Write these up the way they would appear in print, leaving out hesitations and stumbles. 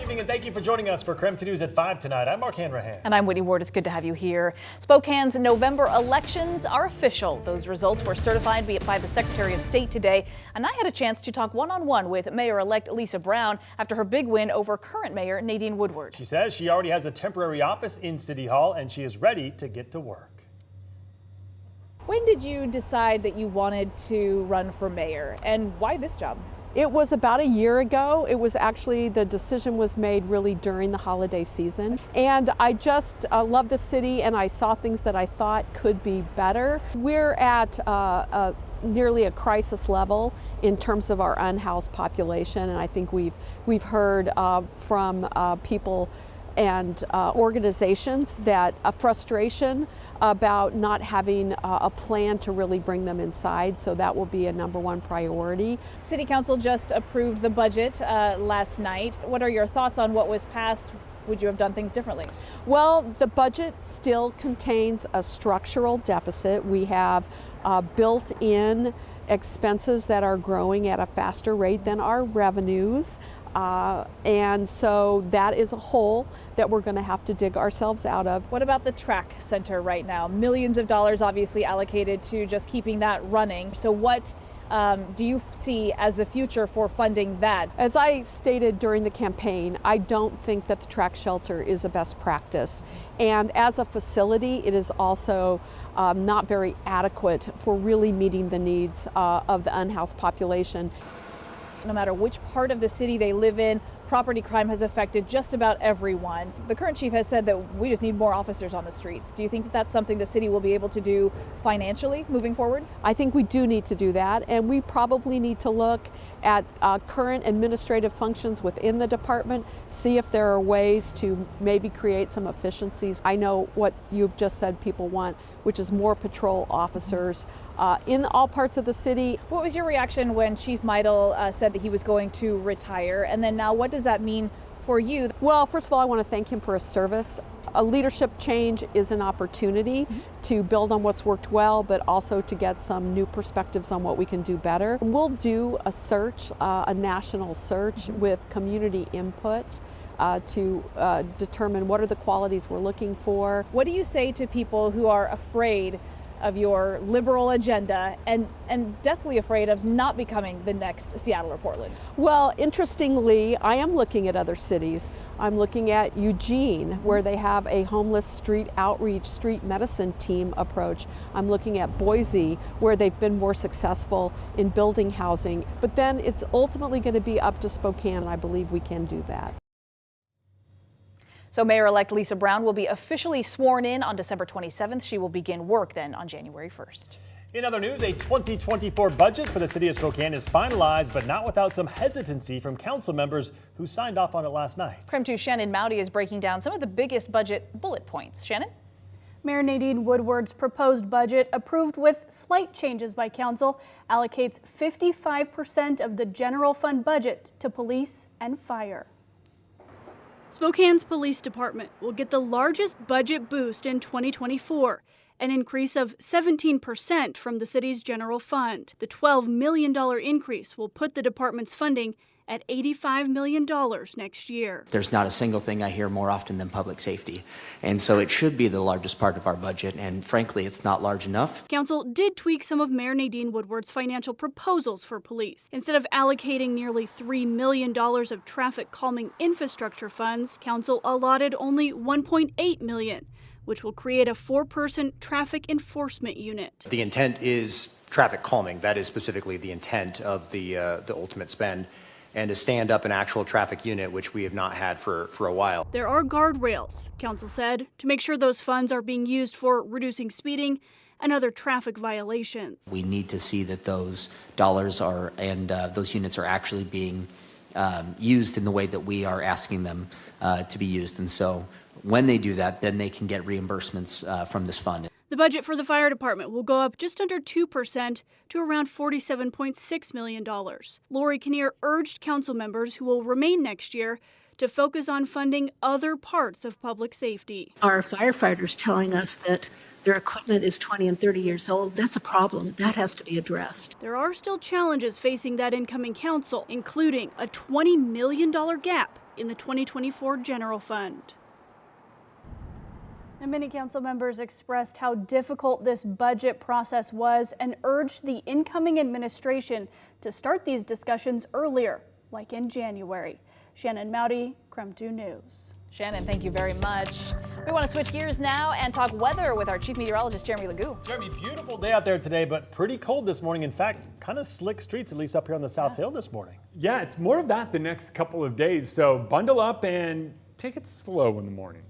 evening, and thank you for joining us for KREM News at 5 tonight. I'm Mark Hanrahan. And I'm Whitney Ward. It's good to have you here. Spokane's November elections are official. Those results were certified by the Secretary of State today. And I had a chance to talk one-on-one with Mayor-elect Lisa Brown after her big win over current Mayor Nadine Woodward. She says she already has a temporary office in City Hall, and she is ready to get to work. When did you decide that you wanted to run for mayor, and why this job? It was about a year ago. It was actually, the decision was made really during the holiday season. And I just love the city, and I saw things that I thought could be better. We're at nearly a crisis level in terms of our unhoused population. And I think we've heard from people and organizations that a frustration about not having a plan to really bring them inside. So that will be a #1 priority. City Council just approved the budget last night. What are your thoughts on what was passed? Would you have done things differently? Well, the budget still contains a structural deficit. We have built-in expenses that are growing at a faster rate than our revenues. And so that is a hole that we're going to have to dig ourselves out of. What about the track center right now? Millions of dollars obviously allocated to just keeping that running. So what do you see as the future for funding that? As I stated during the campaign, I don't think that the track shelter is a best practice. And as a facility, it is also not very adequate for really meeting the needs of the unhoused population. No matter which part of the city they live in, property crime has affected just about everyone. The current chief has said that we just need more officers on the streets. Do you think that that's something the city will be able to do financially moving forward? I think we do need to do that, and we probably need to look at current administrative functions within the department, see if there are ways to maybe create some efficiencies. I know what you've just said people want, which is more patrol officers in all parts of the city. What was your reaction when Chief Meidel said that he was going to retire? And then now what does that mean for you? Well, first of all, I want to thank him for his service. A leadership change is an opportunity to build on what's worked well, but also to get some new perspectives on what we can do better. We'll do a search, a national search with community input to determine what are the qualities we're looking for. What do you say to people who are afraid of your liberal agenda and deathly afraid of not becoming the next Seattle or Portland? Well, interestingly, I am looking at other cities. I'm looking at Eugene, where they have a homeless street outreach, street medicine team approach. I'm looking at Boise, where they've been more successful in building housing. But then it's ultimately going to be up to Spokane, and I believe we can do that. So Mayor-elect Lisa Brown will be officially sworn in on December 27th. She will begin work then on January 1st. In other news, a 2024 budget for the city of Spokane is finalized, but not without some hesitancy from council members who signed off on it last night. KREM 2's Shannon Mowdy is breaking down some of the biggest budget bullet points. Shannon? Mayor Nadine Woodward's proposed budget, approved with slight changes by council, allocates 55% of the general fund budget to police and fire. Spokane's police department will get the largest budget boost in 2024, an increase of 17% from the city's general fund. The $12 million increase will put the department's funding at $85 million next year. There's not a single thing I hear more often than public safety. And so it should be the largest part of our budget, and frankly, it's not large enough. Council did tweak some of Mayor Nadine Woodward's financial proposals for police. Instead of allocating nearly $3 million of traffic calming infrastructure funds, Council allotted only $1.8 million, which will create a 4-person traffic enforcement unit. The intent is traffic calming. That is specifically the intent of the ultimate spend, and to stand up an actual traffic unit, which we have not had for a while. There are guardrails, council said, to make sure those funds are being used for reducing speeding and other traffic violations. We need to see that those dollars are and those units are actually being used in the way that we are asking them to be used. And so when they do that, then they can get reimbursements from this fund. The budget for the fire department will go up just under 2% to around $47.6 million. Lori Kinnear urged council members who will remain next year to focus on funding other parts of public safety. Our firefighters telling us that their equipment is 20 and 30 years old, that's a problem. That has to be addressed. There are still challenges facing that incoming council, including a $20 million gap in the 2024 general fund. And many council members expressed how difficult this budget process was and urged the incoming administration to start these discussions earlier, like in January. Shannon Mowdy, KREM 2 News. Shannon, thank you very much. We want to switch gears now and talk weather with our chief meteorologist, Jeremy Legoo. Jeremy, beautiful day out there today, but pretty cold this morning. In fact, kind of slick streets, at least up here on the South Hill this morning. Yeah, it's more of that the next couple of days, so bundle up and take it slow in the morning.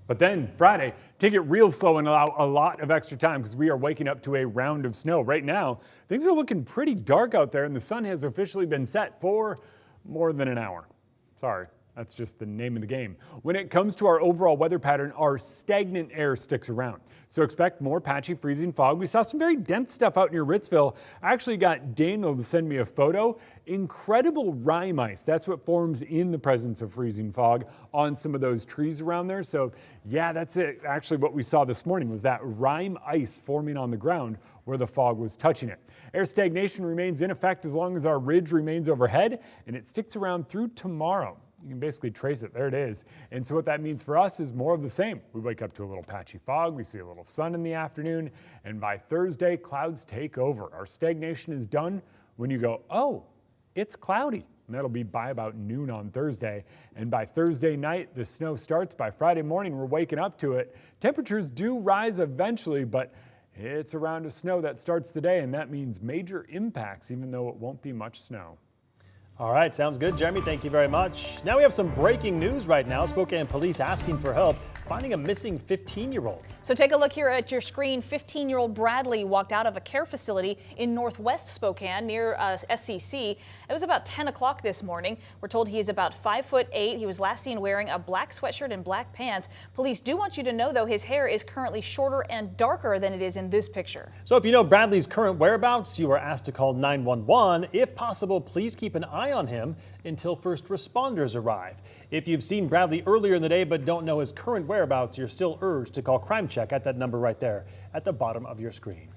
But then Friday, take it real slow and allow a lot of extra time because we are waking up to a round of snow. Right now, things are looking pretty dark out there and the sun has officially been set for more than an hour. Sorry, that's just the name of the game. When it comes to our overall weather pattern, our stagnant air sticks around. So expect more patchy freezing fog. We saw some very dense stuff out near Ritzville. I actually got Daniel to send me a photo. Incredible rime ice. That's what forms in the presence of freezing fog on some of those trees around there. So yeah, that's it. Actually, what we saw this morning was that rime ice forming on the ground where the fog was touching it. Air stagnation remains in effect as long as our ridge remains overhead, and it sticks around through tomorrow. You can basically trace it. There it is. And so what that means for us is more of the same. We wake up to a little patchy fog. We see a little sun in the afternoon. And by Thursday, clouds take over. Our stagnation is done when you go, oh, it's cloudy. And that'll be by about noon on Thursday. And by Thursday night, the snow starts. By Friday morning, we're waking up to it. Temperatures do rise eventually, but it's a round of snow that starts the day. And that means major impacts, even though it won't be much snow. All right, sounds good, Jeremy. Thank you very much. Now we have some breaking news right now. Spokane police asking for help finding a missing 15-year-old. So take a look here at your screen. 15-year-old Bradley walked out of a care facility in northwest Spokane near SCC. It was about 10 o'clock this morning. We're told he is about 5'8". He was last seen wearing a black sweatshirt and black pants. Police do want you to know, though, his hair is currently shorter and darker than it is in this picture. So if you know Bradley's current whereabouts, you are asked to call 911. If possible, please keep an eye on him until first responders arrive. If you've seen Bradley earlier in the day but don't know his current whereabouts, you're still urged to call Crime Check at that number right there at the bottom of your screen.